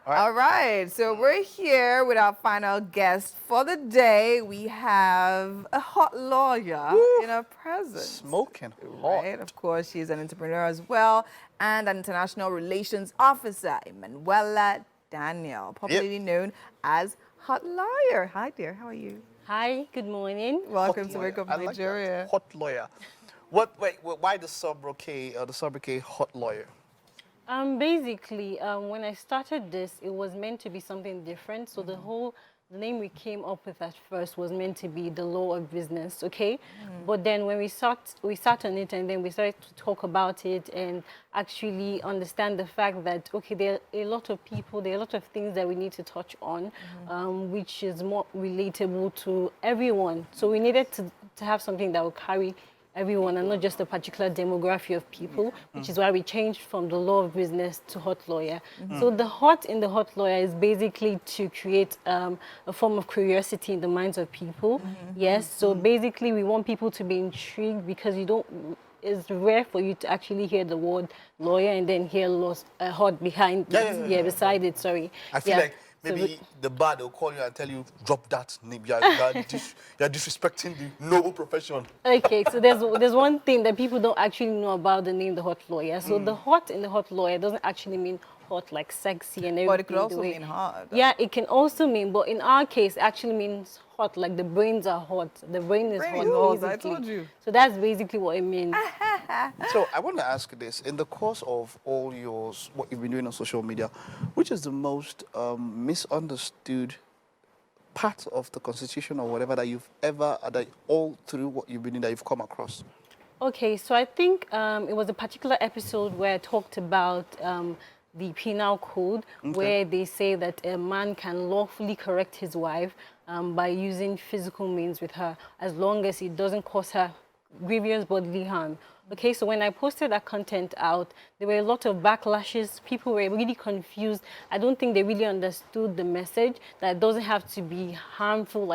All right, so we're here with our final guest for the day. We have a hot lawyer in our presence. Smoking hot. Right, of course, she's an entrepreneur as well and an international relations officer, Emanuela Daniel, popularly known as Hot Lawyer. Hi, dear, how are you? Hi, good morning. Welcome Hot to lawyer. Wake Up I like Nigeria. that. Hot lawyer. Wait, why the sobriquet, hot lawyer? Basically, when I started this, it was meant to be something different. So the name we came up with at first was meant to be the law of business, okay? But then when we sat on it and then we started to talk about it and actually understand the fact that, okay, there are a lot of people, there are a lot of things that we need to touch on, which is more relatable to everyone. So we needed to have something that will carry everyone and not just a particular demography of people, which is why we changed from the law of business to hot lawyer. So the hot in the hot lawyer is basically to create a form of curiosity in the minds of people. Yes, so basically we want people to be intrigued because it's rare for you to actually hear the word lawyer and then hear hot behind beside it, sorry. I feel like maybe the bar, they'll call you and tell you, drop that name. You're disrespecting the noble profession. Okay, so there's one thing that people don't actually know about the name the hot lawyer. So the hot in the hot lawyer doesn't actually mean hot like sexy and everything. But it could also mean hot. Yeah, it can also mean, but in our case, it actually means hot, like the brains are hot. The brain is hot, I told you. So that's basically what it means. So I want to ask you this. In the course of all what you've been doing on social media, which is the most misunderstood part of the Constitution or whatever that you've ever, that all through what you've been doing that you've come across? Okay, so I think it was a particular episode where I talked about the penal code, where they say that a man can lawfully correct his wife by using physical means with her, as long as it doesn't cause her grievous bodily harm. Okay, so when I posted that content out, there were a lot of backlashes. People were really confused. I don't think they really understood the message that it doesn't have to be harmful.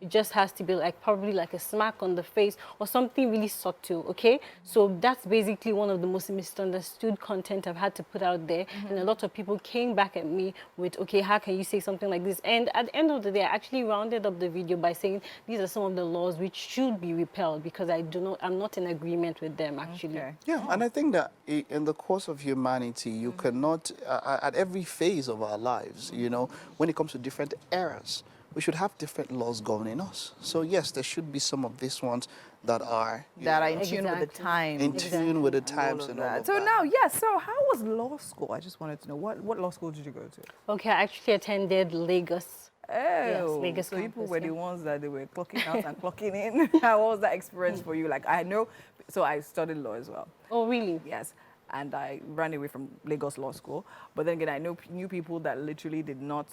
It just has to be like probably like a smack on the face or something really subtle, okay? So that's basically one of the most misunderstood content I've had to put out there. And a lot of people came back at me with, okay, how can you say something like this? And at the end of the day, I actually rounded up the video by saying these are some of the laws which should be repealed because I'm not in agreement with them, actually. Okay. Yeah, and I think that in the course of humanity, you cannot, at every phase of our lives, you know, when it comes to different eras, we should have different laws governing us. So yes, there should be some of these ones that are in tune with the times. in tune with the times and all of So that. now, yes, so how was law school? I just wanted to know, what law school did you go to? Okay, I actually attended Lagos. Oh, Lagos so people campus, were the ones that they were clocking out and clocking in. How was that experience for you? Like, I know, so I studied law as well. Oh, really? Yes. And I ran away from Lagos Law School. But then again, I knew people that literally did not,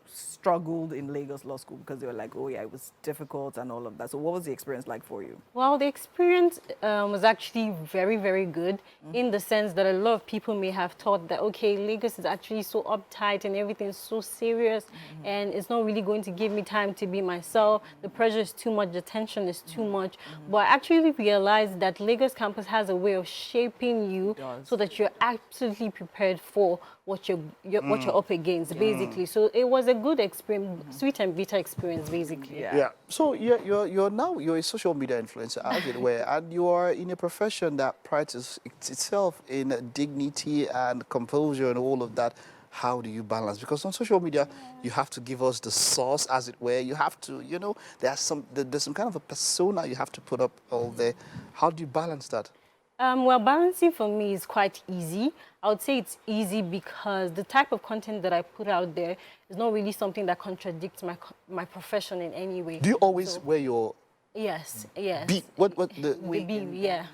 struggled in Lagos Law School because they were like, oh yeah, it was difficult and all of that. So what was the experience like for you? Well, the experience was actually very, very good in the sense that a lot of people may have thought that, okay, Lagos is actually so uptight and everything's so serious and it's not really going to give me time to be myself. The pressure is too much, the tension is too much. But I actually realized that Lagos campus has a way of shaping you so that you're absolutely prepared for what you're up against, basically. So it was a good experience, sweet and bitter experience, basically. Yeah. So you're a social media influencer, as it were, and you are in a profession that prides itself in dignity and composure and all of that. How do you balance? Because on social media, you have to give us the sauce, as it were. You have to, there's some kind of a persona you have to put up all there. How do you balance that? Well, balancing for me is quite easy. I would say it's easy because the type of content that I put out there is not really something that contradicts my profession in any way. Do you always wear your Yes. beat? The bead, yeah.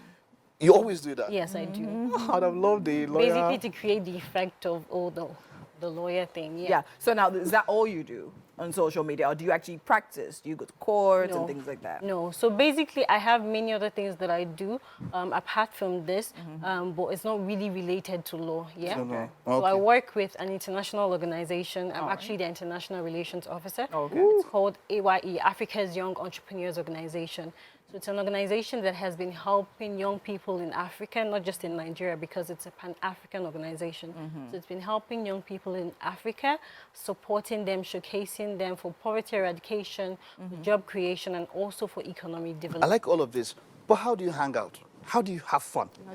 You always do that? Yes, I do. I'd have loved the lawyer. Basically to create the effect of all the lawyer thing, yeah. Yeah. So now, is that all you do on social media, or do you actually practice? Do you go to court and things like that? No. So basically, I have many other things that I do apart from this, but it's not really related to law. Yeah. Okay. So I work with an international organization. I'm actually the international relations officer. Okay. It's called AYE, Africa's Young Entrepreneurs Organization. So it's an organization that has been helping young people in Africa, not just in Nigeria, because it's a Pan-African organization. So it's been helping young people in Africa, supporting them, showcasing them for poverty eradication, for job creation, and also for economic I development. like all of this, but how do you hang out? How do you have fun? How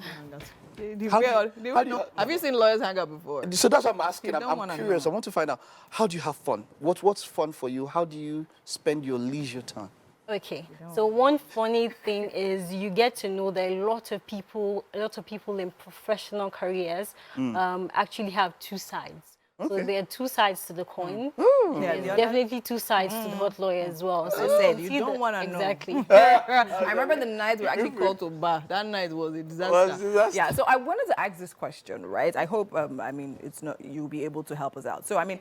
do you hang out? Have Have you seen lawyers hang out before? So that's what I'm asking. You don't I'm wanna curious. know. I want to find out, how do you have fun? What's fun for you? How do you spend your leisure time? Okay, so one funny thing is you get to know that a lot of people in professional careers actually have two sides. So Okay. there are two sides to the coin. Yeah, There's the other- definitely two sides to the hot lawyer as well. So I said, you you see don't want to know. exactly. I remember the night we actually called to bar. That night was a disaster. Was a disaster. Yeah, so I wanted to ask this question, right? I hope, I mean, it's not you'll be able to help us out. So, I mean,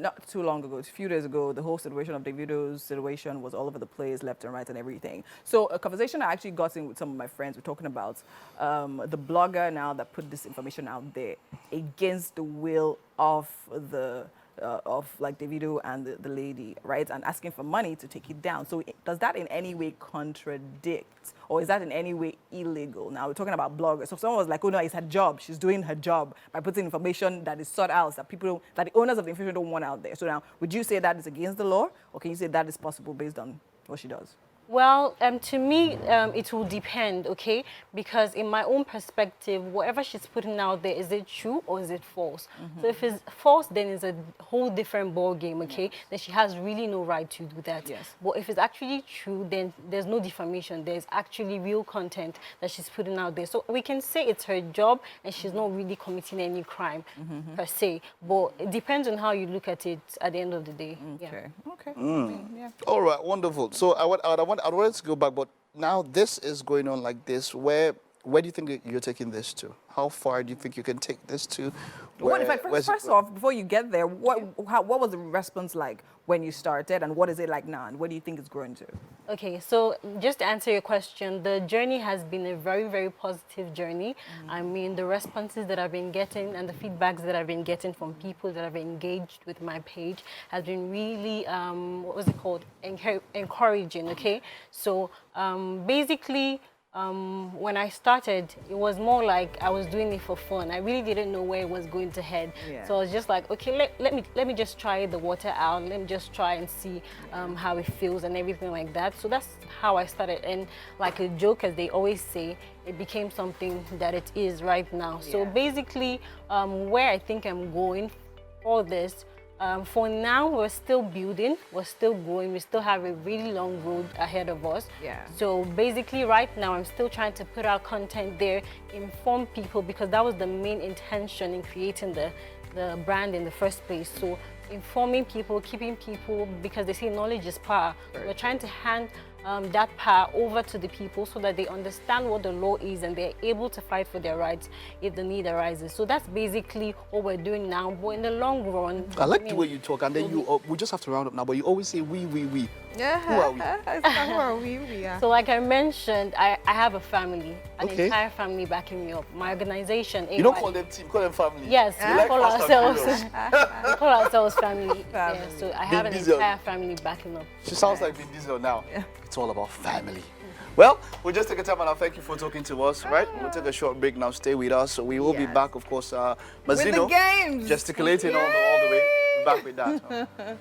not too long ago, a few days ago, the whole situation of Davido's situation was all over the place, left and right and everything. So a conversation I actually got in with some of my friends, we're talking about the blogger now that put this information out there against the will of the like Davido and the lady, right? And asking for money to take it down. So does that in any way contradict, or is that in any way illegal? Now we're talking about bloggers. So someone was like, oh no, it's her job. She's doing her job by putting information that is sought out, that that the owners of the information don't want out there. So now, would you say that is against the law, or can you say that is possible based on what she does? Well, to me, it will depend, okay? Because in my own perspective, whatever she's putting out there, is it true or is it false? So if it's false, then it's a whole different ball game, okay? Then she has really no right to do that. Yes. But if it's actually true, then there's no defamation. There's actually real content that she's putting out there. So we can say it's her job and she's not really committing any crime per se. But it depends on how you look at it at the end of the day. Okay. Yeah. Okay. I mean, yeah. All right, wonderful. So I wanted to go back, but now this is going on like this. Where do you think that you're taking this to? How far do you think you can take this to? What, in fact, where's it first going? off, before you get there, what was the response like when you started, and what is it like now, and what do you think it's growing to? Okay, so just to answer your question, the journey has been a very, very positive journey. I mean, the responses that I've been getting and the feedbacks that I've been getting from people that have engaged with my page has been really, what was it called? Encouraging, okay? So basically, when I started, it was more like I was doing it for fun. I really didn't know where it was going to head. Yeah. So I was just like, okay, let me just try the water out. Let me just try and see how it feels and everything like that. So that's how I started. And like a joke, as they always say, it became something that it is right now. So Yeah. basically, where I think I'm going for this, for now, we're still building, we're still growing, we still have a really long road ahead of us. Yeah. So basically right now, I'm still trying to put out content there, inform people, because that was the main intention in creating the brand in the first place. So informing people, keeping people, because they say knowledge is power. Right. We're trying to hand that power over to the people so that they understand what the law is and they're able to fight for their rights if the need arises. So that's basically what we're doing now. But in the long run, I like the way you talk, and then we just have to round up now, but you always say we. Yeah. Who are we? Who are we? Yeah. So like I mentioned, I have a family, an Okay. entire family backing me up. My organization, You don't call them team, call them family. Yes, You we like call Fast and ourselves Furious. we call ourselves family. Yeah, Family. so I have an Vin Diesel. entire family backing up. She sounds like Vin Diesel now. It's all about family. Well, we'll just take a time and I'll thank you for talking to us, right? We'll take a short break now. Stay with us. We will be Yes. back, of course. With the Mazzino games. gesticulating all the way. Back with that.